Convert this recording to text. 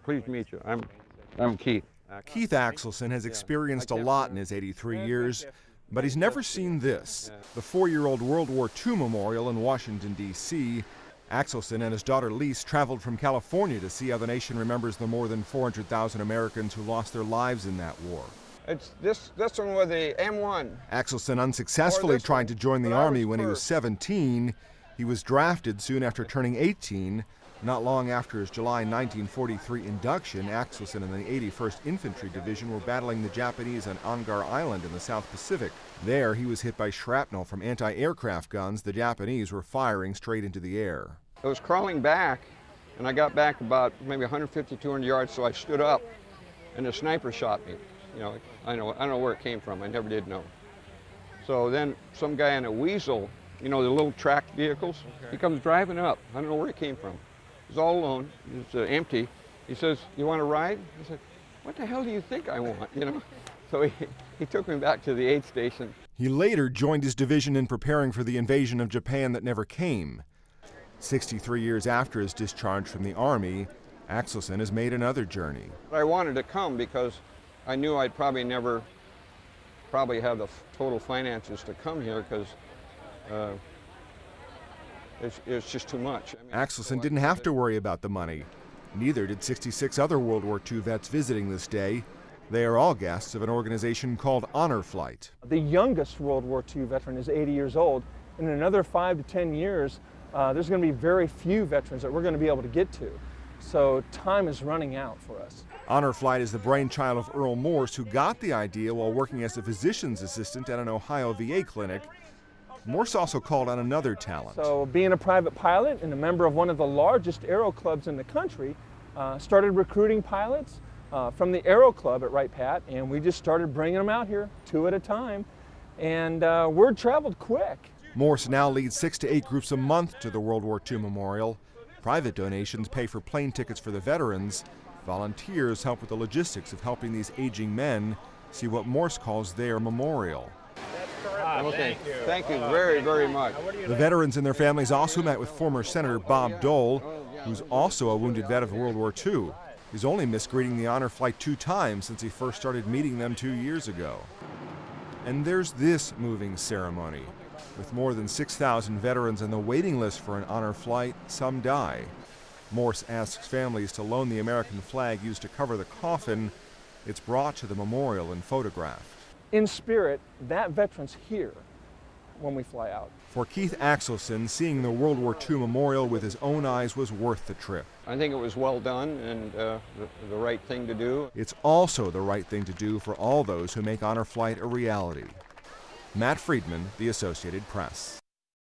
Pleased to meet you. I'm Keith. Keith Axelson has experienced a lot in his 83 years, but he's never seen this. The 4-year-old World War II memorial in Washington, D.C. Axelson and his daughter Lise traveled from California to see how the nation remembers the more than 400,000 Americans who lost their lives in that war. It's this one with the M1. Axelson unsuccessfully tried to join the Army when he was 17. He was drafted soon after turning 18. Not long after his July 1943 induction, Axelson and the 81st Infantry Division were battling the Japanese on Anguar Island in the South Pacific. There, he was hit by shrapnel from anti-aircraft guns the Japanese were firing straight into the air. I was crawling back, and I got back about maybe 150, 200 yards, so I stood up, and a sniper shot me. You know, I don't know where it came from. I never did know. So then some guy in a Weasel, you know, the little tracked vehicles, he comes driving up. I don't know where he came from. He's all alone. It's empty. He says, "You want to ride?" I said, "What the hell do you think I want?" You know. So he took me back to the aid station. He later joined his division in preparing for the invasion of Japan that never came. 63 years after his discharge from the Army, Axelson has made another journey. I wanted to come because I knew I'd probably never have the total finances to come here because it's just too much. I mean, Axelson didn't have to worry about the money. Neither did 66 other World War II vets visiting this day. They are all guests of an organization called Honor Flight. The youngest World War II veteran is 80 years old, and in another 5 to 10 years, there's going to be very few veterans that we're going to be able to get to. So time is running out for us. Honor Flight is the brainchild of Earl Morse, who got the idea while working as a physician's assistant at an Ohio VA clinic. Morse also called on another talent. So being a private pilot and a member of one of the largest aero clubs in the country, started recruiting pilots from the aero club at Wright Pat, and we just started bringing them out here 2 at a time, and word traveled quick. Morse now leads 6 to 8 groups a month to the World War II Memorial. Private donations pay for plane tickets for the veterans. Volunteers help with the logistics of helping these aging men see what Morse calls their memorial. Okay. Thank you very, very much. The veterans and their families also met with former Senator Bob Dole, who's also a wounded vet of World War II. He's only missed greeting the Honor Flight 2 times since he first started meeting them 2 years ago. And there's this moving ceremony. With more than 6,000 veterans on the waiting list for an Honor Flight, some die. Morse asks families to loan the American flag used to cover the coffin. It's brought to the memorial and photographed. In spirit, that veteran's here when we fly out. For Keith Axelson, seeing the World War II memorial with his own eyes was worth the trip. I think it was well done and the right thing to do. It's also the right thing to do for all those who make Honor Flight a reality. Matt Friedman, The Associated Press.